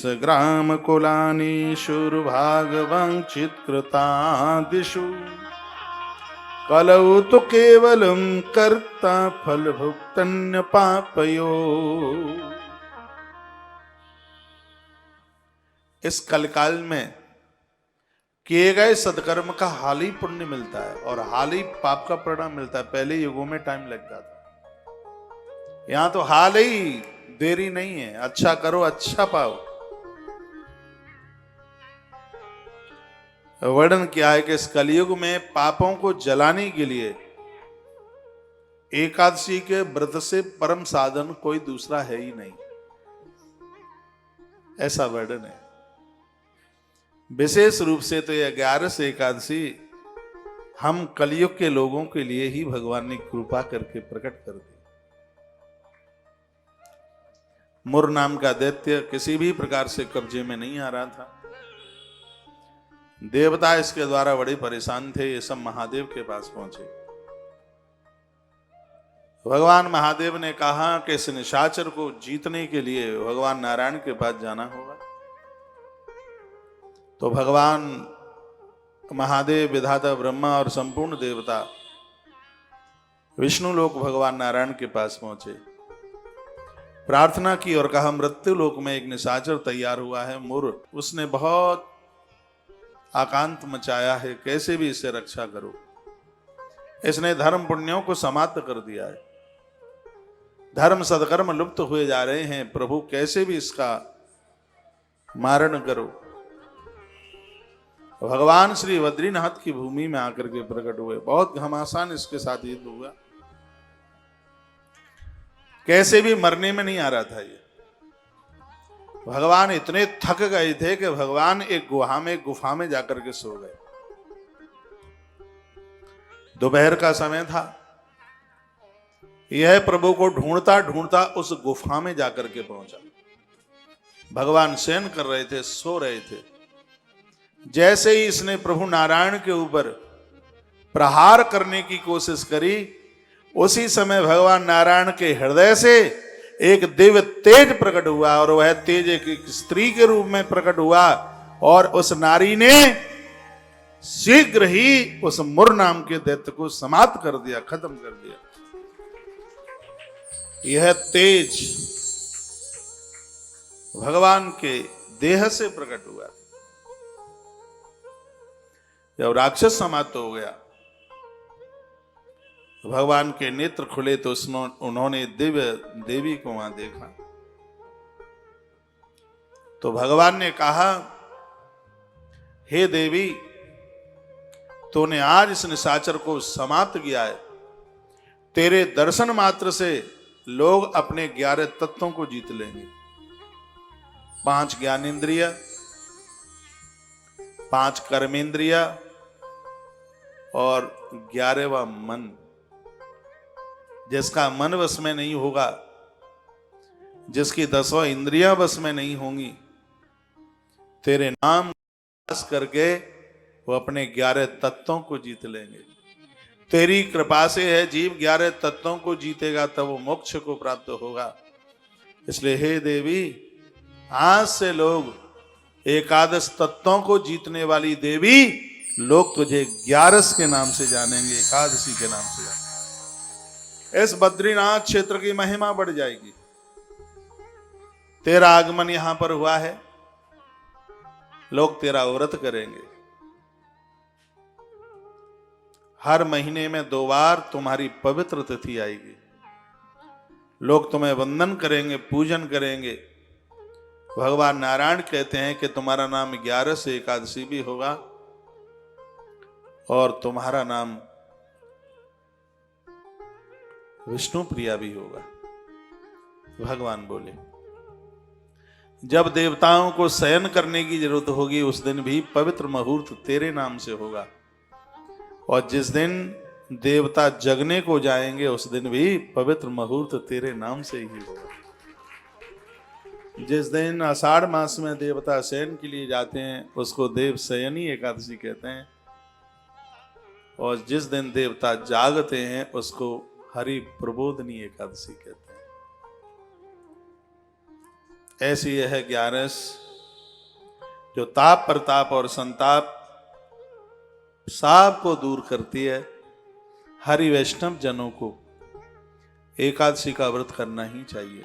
ग्राम कुलानि शूरभागवंचित्कृतादिषु कलौ तु केवलं कर्ता फल भुक्तन्य पापयो। इस कलकाल में किए गए सत्कर्म का हाल ही पुण्य मिलता है और हाल ही पाप का परिणाम मिलता है। पहले युगों में टाइम लग जाता, यहां तो हाल ही देरी नहीं है। अच्छा करो अच्छा पाओ। वर्णन किया है कि इस कलयुग में पापों को जलाने के लिए एकादशी के व्रत से परम साधन कोई दूसरा है ही नहीं, ऐसा वर्णन है। विशेष रूप से तो यह 11 एकादशी हम कलयुग के लोगों के लिए ही भगवान ने कृपा करके प्रकट कर दी। मुर नाम का दैत्य किसी भी प्रकार से कब्जे में नहीं आ रहा था। देवता इसके द्वारा बड़े परेशान थे। ये सब महादेव के पास पहुंचे। भगवान महादेव ने कहा कि इस निशाचर को जीतने के लिए भगवान नारायण के पास जाना होगा। तो भगवान महादेव, विधाता ब्रह्मा और संपूर्ण देवता विष्णु लोक भगवान नारायण के पास पहुंचे, प्रार्थना की और कहा मृत्यु लोक में एक निशाचर तैयार हुआ है, मुर। उसने बहुत आकांत मचाया है, कैसे भी इसे रक्षा करो। इसने धर्म पुण्यों को समाप्त कर दिया है, धर्म सदकर्म लुप्त हुए जा रहे हैं। प्रभु कैसे भी इसका मारण करो। भगवान श्री बद्रीनाथ की भूमि में आकर के प्रकट हुए। बहुत घमासान इसके साथ युद्ध हुआ, कैसे भी मरने में नहीं आ रहा था ये। भगवान इतने थक गए थे कि भगवान एक गुफा में जाकर के सो गए। दोपहर का समय था। यह प्रभु को ढूंढता ढूंढता उस गुफा में जाकर के पहुंचा। भगवान शयन कर रहे थे, सो रहे थे। जैसे ही इसने प्रभु नारायण के ऊपर प्रहार करने की कोशिश करी, उसी समय भगवान नारायण के हृदय से एक दिव्य तेज प्रकट हुआ और वह तेज एक स्त्री के रूप में प्रकट हुआ और उस नारी ने शीघ्र ही उस मुर नाम के दैत्य को समाप्त कर दिया, खत्म कर दिया। यह तेज भगवान के देह से प्रकट हुआ। जब राक्षस समाप्त हो गया, भगवान के नेत्र खुले तो उन्होंने दिव्य देवी को वहां देखा। तो भगवान ने कहा, हे देवी, तूने आज इस निशाचर को समाप्त किया है। तेरे दर्शन मात्र से लोग अपने 11 तत्वों को जीत लेंगे। 5 ज्ञानेंद्रिय, 5 कर्मेंद्रिय और 11वां मन। जिसका मन वश में नहीं होगा, जिसकी 10वां इंद्रियां वश में नहीं होंगी, तेरे नाम पास करके वो अपने 11 तत्वों को जीत लेंगे। तेरी कृपा से है जीव 11 तत्वों को जीतेगा तब वो मोक्ष को प्राप्त होगा। इसलिए हे देवी, आज से लोग एकादश तत्वों को जीतने वाली देवी, लोग तुझे 11 के नाम से जानेंगे, एकादशी के नाम से जानेंगे। इस बद्रीनाथ क्षेत्र की महिमा बढ़ जाएगी। तेरा आगमन यहां पर हुआ है, लोग तेरा व्रत करेंगे। हर महीने में 2 बार तुम्हारी पवित्र तिथि आएगी। लोग तुम्हें वंदन करेंगे, पूजन करेंगे। भगवान नारायण कहते हैं कि तुम्हारा नाम 11 एकादशी भी होगा और तुम्हारा नाम विष्णु प्रिया भी होगा। भगवान बोले, जब देवताओं को शयन करने की जरूरत होगी उस दिन भी पवित्र मुहूर्त तेरे नाम से होगा, और जिस दिन देवता जगने को जाएंगे उस दिन भी पवित्र मुहूर्त तेरे नाम से ही होगा। जिस दिन आषाढ़ मास में देवता शयन के लिए जाते हैं उसको देव शयनी एकादशी कहते हैं, और जिस दिन देवता जागते हैं उसको हरि प्रबोधनी एकादशी कहते हैं। ऐसी यह 11 जो ताप प्रताप और संताप सबको दूर करती है। हरि वैष्णव जनों को एकादशी का व्रत करना ही चाहिए।